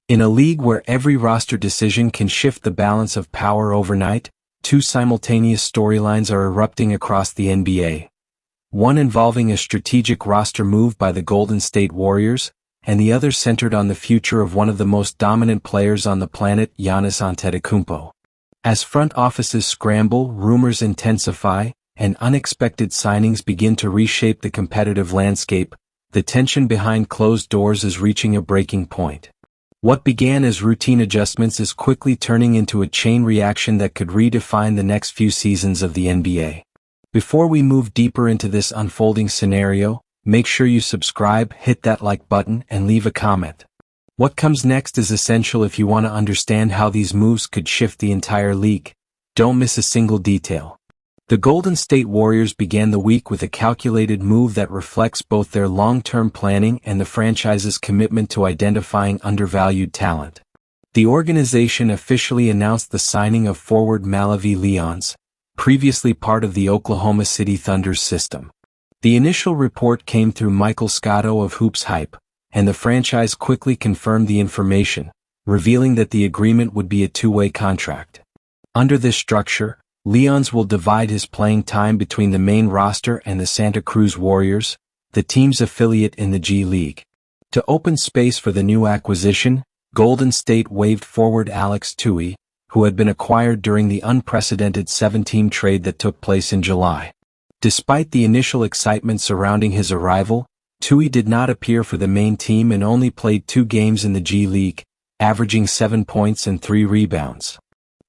In a league where every roster decision can shift the balance of power overnight, two simultaneous storylines are erupting across the NBA. One involving a strategic roster move by the Golden State Warriors, and the other centered on the future of one of the most dominant players on the planet, Giannis Antetokounmpo. As front offices scramble, rumors intensify, and unexpected signings begin to reshape the competitive landscape, the tension behind closed doors is reaching a breaking point. What began as routine adjustments is quickly turning into a chain reaction that could redefine the next few seasons of the NBA. Before we move deeper into this unfolding scenario, make sure you subscribe, hit that like button, and leave a comment. What comes next is essential if you want to understand how these moves could shift the entire league. Don't miss a single detail. The Golden State Warriors began the week with a calculated move that reflects both their long-term planning and the franchise's commitment to identifying undervalued talent. The organization officially announced the signing of forward Malevy Leons, previously part of the Oklahoma City Thunder's system. The initial report came through Michael Scotto of Hoops Hype, and the franchise quickly confirmed the information, revealing that the agreement would be a two-way contract. Under this structure, Leons will divide his playing time between the main roster and the Santa Cruz Warriors, the team's affiliate in the G League. To open space for the new acquisition, Golden State waived forward Alex Tui, who had been acquired during the unprecedented 7-team trade that took place in July. Despite the initial excitement surrounding his arrival, Tui did not appear for the main team and only played 2 games in the G League, averaging 7 points and 3 rebounds.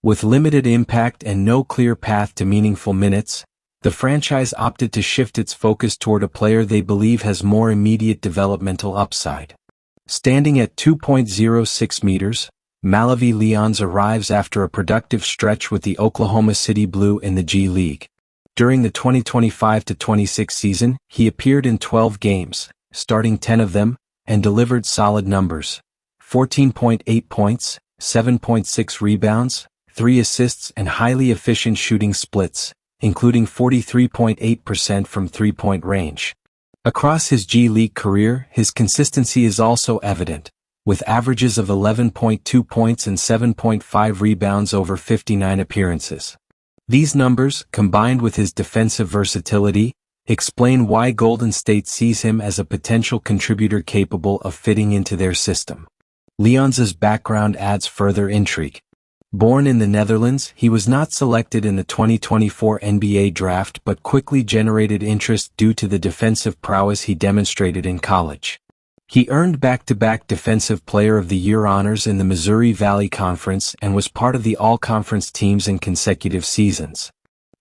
With limited impact and no clear path to meaningful minutes, the franchise opted to shift its focus toward a player they believe has more immediate developmental upside. Standing at 2.06 meters, Malvie Leons arrives after a productive stretch with the Oklahoma City Blue in the G League. During the 2025-26 season, he appeared in 12 games, starting 10 of them, and delivered solid numbers: 14.8 points, 7.6 rebounds, 3 assists and highly efficient shooting splits, including 43.8% from three-point range. Across his G League career, his consistency is also evident, with averages of 11.2 points and 7.5 rebounds over 59 appearances. These numbers, combined with his defensive versatility, explain why Golden State sees him as a potential contributor capable of fitting into their system. Leons' background adds further intrigue. Born in the Netherlands, he was not selected in the 2024 NBA draft but quickly generated interest due to the defensive prowess he demonstrated in college. He earned back-to-back Defensive Player of the Year honors in the Missouri Valley Conference and was part of the All-Conference teams in consecutive seasons.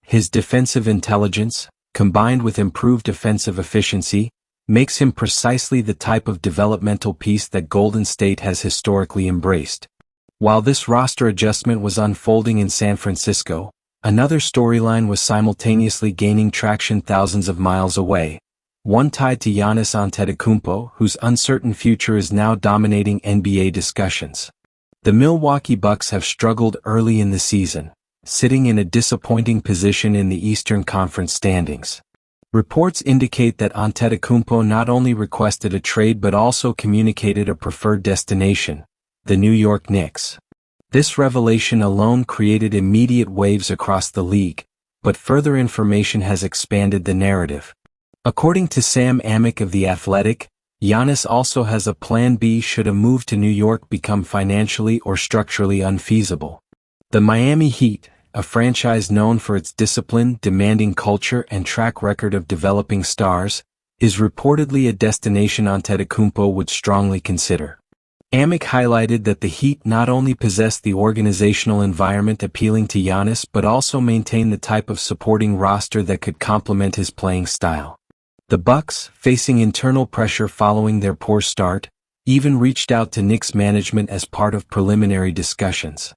His defensive intelligence, combined with improved defensive efficiency, makes him precisely the type of developmental piece that Golden State has historically embraced. While this roster adjustment was unfolding in San Francisco, another storyline was simultaneously gaining traction thousands of miles away, one tied to Giannis Antetokounmpo, whose uncertain future is now dominating NBA discussions. The Milwaukee Bucks have struggled early in the season, sitting in a disappointing position in the Eastern Conference standings. Reports indicate that Antetokounmpo not only requested a trade but also communicated a preferred destination: the New York Knicks. This revelation alone created immediate waves across the league, but further information has expanded the narrative. According to Sam Amick of The Athletic, Giannis also has a plan B should a move to New York become financially or structurally unfeasible. The Miami Heat, a franchise known for its discipline, demanding culture and track record of developing stars, is reportedly a destination Antetokounmpo would strongly consider. Amick highlighted that the Heat not only possess the organizational environment appealing to Giannis but also maintain the type of supporting roster that could complement his playing style. The Bucks, facing internal pressure following their poor start, even reached out to Knicks management as part of preliminary discussions.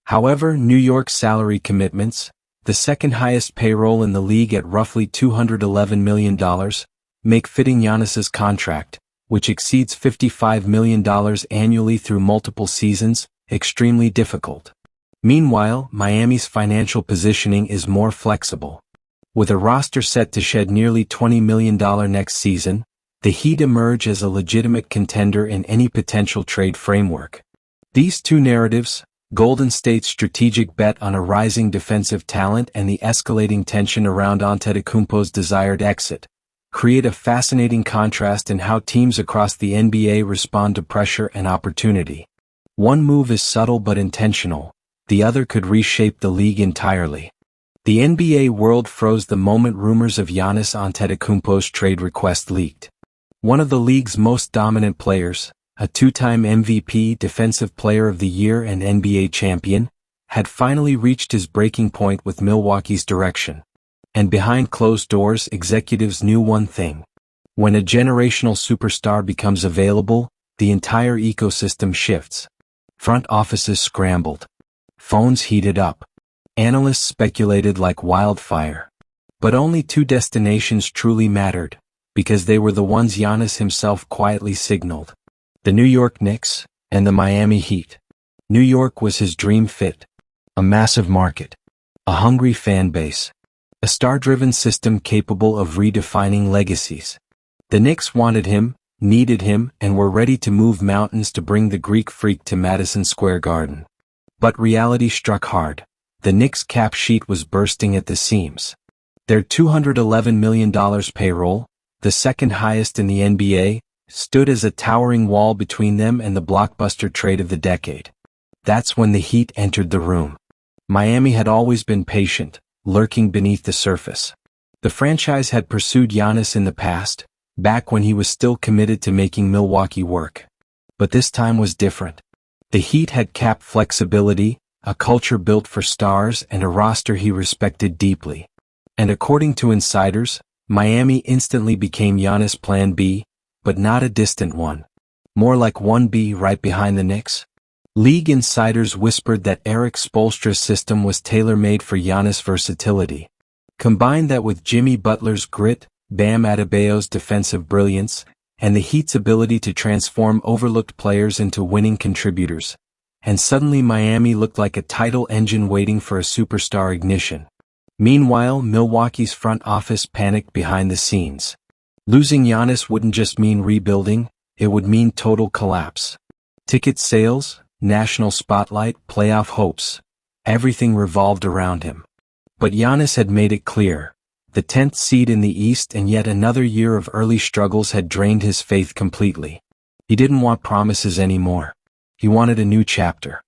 However, New York's salary commitments, the second highest payroll in the league at roughly $211 million, make fitting Giannis's contract, which exceeds $55 million annually through multiple seasons, extremely difficult. Meanwhile, Miami's financial positioning is more flexible. With a roster set to shed nearly $20 million next season, the Heat emerge as a legitimate contender in any potential trade framework. These two narratives, Golden State's strategic bet on a rising defensive talent and the escalating tension around Antetokounmpo's desired exit, create a fascinating contrast in how teams across the NBA respond to pressure and opportunity. One move is subtle but intentional, the other could reshape the league entirely. The NBA world froze the moment rumors of Giannis Antetokounmpo's trade request leaked. One of the league's most dominant players, a two-time MVP, Defensive Player of the Year and NBA champion, had finally reached his breaking point with Milwaukee's direction. And behind closed doors, executives knew one thing. When a generational superstar becomes available, the entire ecosystem shifts. Front offices scrambled. Phones heated up. Analysts speculated like wildfire. But only two destinations truly mattered, because they were the ones Giannis himself quietly signaled. The New York Knicks and the Miami Heat. New York was his dream fit. A massive market. A hungry fan base. A star-driven system capable of redefining legacies. The Knicks wanted him, needed him, and were ready to move mountains to bring the Greek freak to Madison Square Garden. But reality struck hard. The Knicks' cap sheet was bursting at the seams. Their $211 million payroll, the second highest in the NBA, stood as a towering wall between them and the blockbuster trade of the decade. That's when the Heat entered the room. Miami had always been patient, lurking beneath the surface. The franchise had pursued Giannis in the past, back when he was still committed to making Milwaukee work. But this time was different. The Heat had cap flexibility, a culture built for stars, and a roster he respected deeply. And according to insiders, Miami instantly became Giannis' Plan B, but not a distant one. More like 1B right behind the Knicks. League insiders whispered that Eric Spoelstra's system was tailor-made for Giannis' versatility. Combine that with Jimmy Butler's grit, Bam Adebayo's defensive brilliance, and the Heat's ability to transform overlooked players into winning contributors. And suddenly Miami looked like a tidal engine waiting for a superstar ignition. Meanwhile, Milwaukee's front office panicked behind the scenes. Losing Giannis wouldn't just mean rebuilding, it would mean total collapse. Ticket sales, national spotlight, playoff hopes. Everything revolved around him. But Giannis had made it clear. The 10th seed in the East and yet another year of early struggles had drained his faith completely. He didn't want promises anymore. He wanted a new chapter.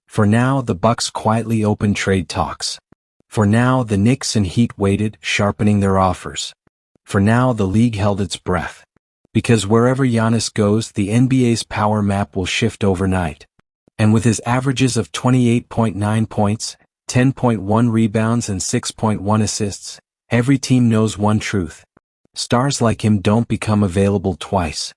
For now, the Bucks quietly opened trade talks. For now, the Knicks and Heat waited, sharpening their offers. For now, the league held its breath. Because wherever Giannis goes, the NBA's power map will shift overnight. And with his averages of 28.9 points, 10.1 rebounds and 6.1 assists, every team knows one truth. Stars like him don't become available twice.